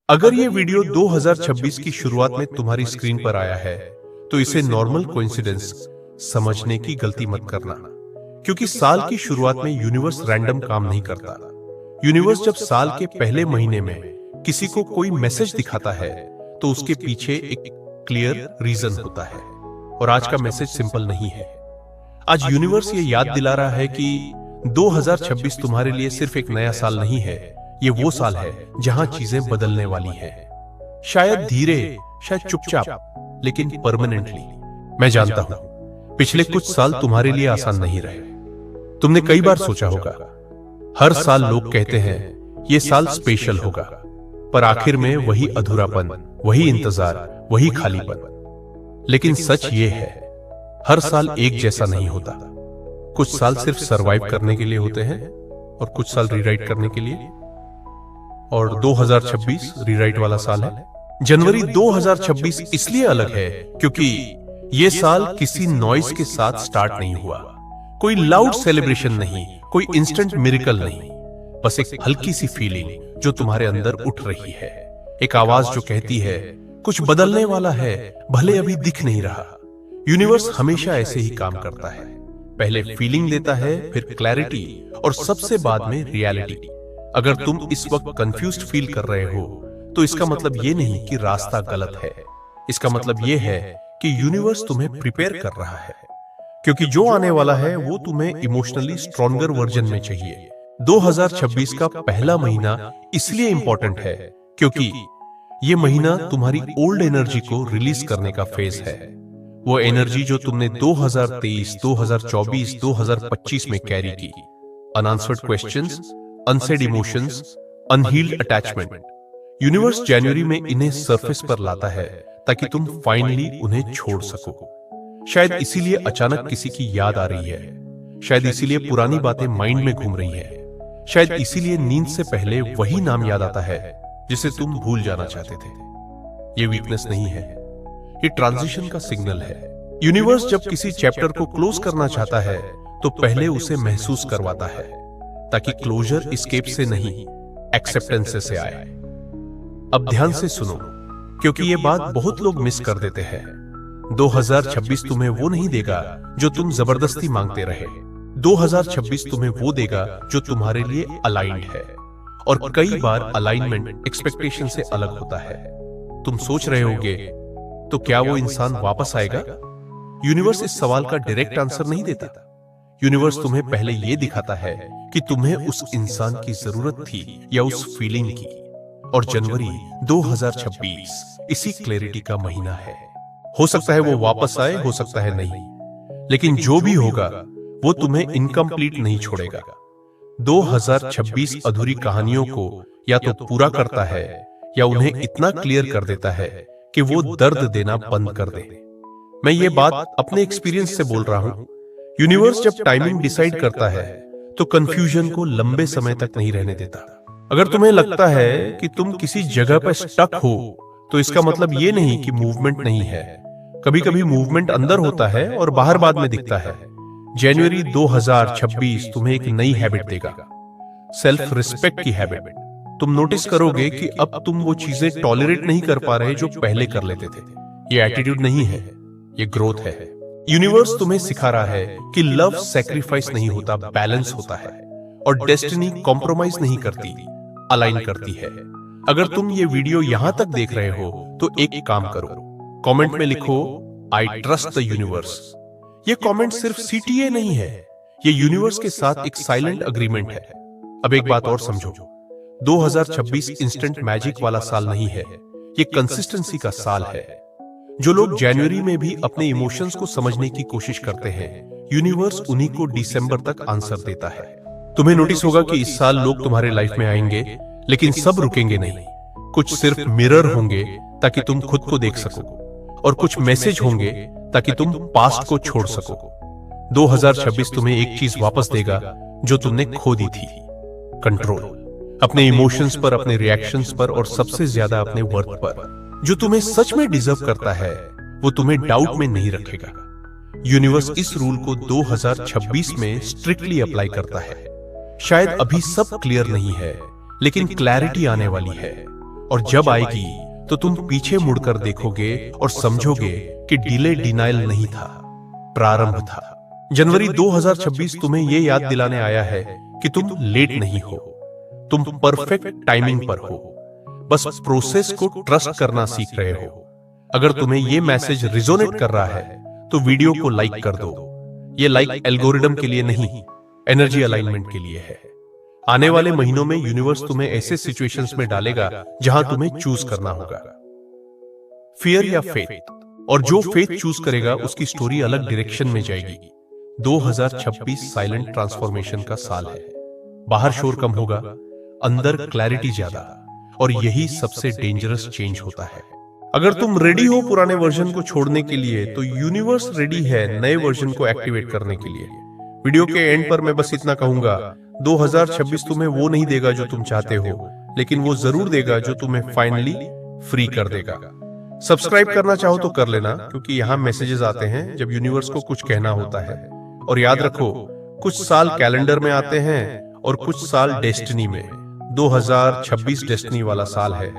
अगर ये वीडियो 2026 की शुरुआत में तुम्हारी स्क्रीन पर आया है, तो इसे नॉर्मल कोइंसिडेंस समझने की गलती मत करना, क्योंकि साल की शुरुआत में यूनिवर्स रैंडम काम नहीं करता। यूनिवर्स जब साल के पहले महीने में किसी को कोई मैसेज दिखाता है, तो उसके पीछे एक क्लियर रीजन होता है। और आज का मैसेज सिंपल नहीं है। आज यूनिवर्स ये याद दिला रहा है कि 2026 तुम्हारे लिए सिर्फ एक नया साल नहीं है, ये वो साल है जहां चीजें बदलने वाली हैं। शायद धीरे, शायद चुपचाप, लेकिन परमानेंटली। मैं जानता हूं पिछले कुछ साल तुम्हारे लिए आसान नहीं रहे। तुमने कई बार सोचा होगा, हर साल लोग कहते हैं ये साल स्पेशल होगा, पर आखिर में वही अधूरापन, वही इंतजार, वही खालीपन। लेकिन सच ये है, हर साल एक जैसा नहीं होता। कुछ साल सिर्फ सरवाइव करने के लिए होते हैं और कुछ साल रीराइट करने के लिए। और 2026 रीराइट वाला साल है। जनवरी 2026 इसलिए अलग है क्योंकि ये साल किसी नॉइज के साथ स्टार्ट नहीं हुआ। कोई लाउड सेलिब्रेशन नहीं, कोई इंस्टेंट मिरेकल नहीं, बस एक हल्की सी फीलिंग जो तुम्हारे अंदर उठ रही है। एक आवाज जो कहती है कुछ बदलने वाला है, भले अभी दिख नहीं रहा। यूनिवर्स हमेशा ऐसे ही काम करता है। पहले फीलिंग देता है, फिर क्लैरिटी, और सबसे बाद में रियलिटी। अगर तुम इस वक्त कंफ्यूज्ड फील कर रहे हो, तो इसका मतलब ये नहीं कि रास्ता गलत है। इसका मतलब ये है कि यूनिवर्स तुम्हें प्रिपेयर कर रहा है, क्योंकि जो आने वाला है वो तुम्हें इमोशनली स्ट्रॉन्गर वर्जन में चाहिए। 2026 का पहला महीना इसलिए इंपॉर्टेंट है क्योंकि ये महीना तुम्हारी ओल्ड एनर्जी को रिलीज करने का फेज है। वो एनर्जी जो तुमने 2023, 2024, 2025 में कैरी की। Unanswered questions, unsaid emotions, unhealed attachment. Universe जनवरी में इन्हें सरफेस पर लाता है ताकि तुम फाइनली उन्हें छोड़ सको। शायद इसीलिए अचानक किसी की याद आ रही है, शायद इसीलिए पुरानी बातें माइंड में घूम रही है, शायद इसीलिए नींद से पहले वही नाम याद आता है जिसे तुम भूल जाना चाहते थे। ये वीकनेस नहीं है, ये ट्रांजिशन का सिग्नल है। यूनिवर्स जब किसी चैप्टर को क्लोज करना चाहता है, तो पहले उसे महसूस करवाता है, ताकि क्लोजर एस्केप से नहीं, एक्सेप्टेंस से आए। अब ध्यान से सुनो, क्योंकि ये बात बहुत लोग मिस कर देते हैं। 2026 तुम्हें वो नहीं देगा जो तुम जबरदस्ती मांगते रहे। 2026 तुम्हें वो देगा जो तुम्हारे लिए अलाइन्ड है। और कई बार अलाइनमेंट एक्सपेक्टेशन से अलग होता है। तुम सोच रहे होगे, तो क्या वो इंसान वापस आएगा? यूनिवर्स इस सवाल का डायरेक्ट आंसर नहीं देता। यूनिवर्स तुम्हें पहले यह दिखाता है कि तुम्हें उस इंसान की जरूरत थी या उस फीलिंग की। और जनवरी 2026 इसी क्लैरिटी का महीना है। हो सकता है वो वापस आए, हो सकता है नहीं, लेकिन जो भी होगा वो तुम्हें इनकम्प्लीट नहीं छोड़ेगा। 2026 अधूरी कहानियों को या तो पूरा करता है या उन्हें इतना क्लियर कर देता है कि वो दर्द देना बंद कर दे। मैं ये बात अपने एक्सपीरियंस से बोल रहा हूं। यूनिवर्स जब टाइमिंग डिसाइड करता है, तो कंफ्यूजन को लंबे समय तक नहीं रहने देता। अगर तुम्हें लगता है कि तुम किसी जगह पर स्टक हो, तो इसका मतलब ये नहीं कि मूवमेंट नहीं है। कभी कभी मूवमेंट अंदर होता है और बाहर बाद में दिखता है। जनवरी 2026 तुम्हें एक नई हैबिट देगा, सेल्फ रिस्पेक्ट की हैबिट। तुम नोटिस करोगे कि अब तुम वो चीजें टॉलरेट नहीं कर पा रहे जो पहले कर लेते थे। ये एटीट्यूड नहीं है, ये ग्रोथ है। यूनिवर्स तुम्हें सिखा रहा है कि लव सैक्रिफाइस नहीं होता, बैलेंस होता है। और डेस्टिनी कॉम्प्रोमाइज नहीं करती, अलाइन करती है। अगर तुम ये वीडियो यहां तक देख रहे हो, तो एक काम करो, कमेंट में लिखो, आई ट्रस्ट द यूनिवर्स। ये कमेंट सिर्फ सीटीए नहीं है, ये यूनिवर्स के साथ एक साइलेंट अग्रीमेंट है। अब एक बात और समझो, 2026 इंस्टेंट मैजिक वाला साल नहीं है, ये कंसिस्टेंसी का साल है। जो लोग जनवरी में भी अपने इमोशंस को समझने की कोशिश करते हैं, यूनिवर्स उन्हीं को दिसंबर तक आंसर देता है। तुम्हें नोटिस होगा कि इस साल लोग तुम्हारे लाइफ में आएंगे, लेकिन सब रुकेंगे नहीं। कुछ सिर्फ मिरर होंगे ताकि तुम खुद को देख सको, और कुछ मैसेज होंगे ताकि तुम पास्ट को छोड़ सको। 2026 तुम्हें एक चीज वापस देगा जो तुमने खो दी थी, कंट्रोल। अपने इमोशंस पर, अपने रिएक्शंस पर, और सबसे ज्यादा अपने वर्थ पर। जो तुम्हें सच में डिजर्व करता है, वो तुम्हें डाउट में नहीं रखेगा। यूनिवर्स इस रूल को 2026 में स्ट्रिक्टली अप्लाई करता है। शायद अभी सब क्लियर नहीं है, लेकिन क्लैरिटी आने वाली है। और जब आएगी तो तुम पीछे मुड़कर देखोगे और समझोगे कि डिले डिनायल नहीं था, प्रारंभ था। जनवरी 2026 तुम्हें यह याद दिलाने आया है कि तुम लेट नहीं हो, तुम परफेक्ट टाइमिंग पर हो, बस प्रोसेस को ट्रस्ट करना सीख रहे हो। अगर तुम्हें यह मैसेज रिजोनेट कर रहा है तो वीडियो को लाइक कर दो। यह लाइक एल्गोरिदम के लिए नहीं, एनर्जी अलाइनमेंट के लिए है। आने वाले महीनों में यूनिवर्स तुम्हें ऐसे सिचुएशंस में डालेगा जहां तुम्हें चूज करना होगा, फियर या फेथ। और जो फेथ चूज करेगा उसकी स्टोरी अलग डायरेक्शन में जाएगी। 2026 साइलेंट ट्रांसफॉर्मेशन का साल है। बाहर शोर कम होगा, अंदर क्लैरिटी ज्यादा, और यही सबसे डेंजरस चेंज होता है। अगर तुम रेडी हो पुराने वर्जन को छोड़ने के लिए, तो यूनिवर्स रेडी है नए वर्जन को एक्टिवेट करने के लिए। वीडियो के एंड पर मैं बस इतना कहूंगा, 2026 तुम्हें वो नहीं देगा जो तुम चाहते हो, लेकिन वो जरूर देगा जो तुम्हें फाइनली फ्री कर देगा। सब्सक्राइब करना चाहो तो कर लेना, क्योंकि यहाँ मैसेजेस आते हैं जब यूनिवर्स को कुछ कहना होता है। और याद रखो, कुछ साल कैलेंडर में आते हैं और कुछ साल डेस्टिनी में। 2026 डेस्टिनी वाला साल है।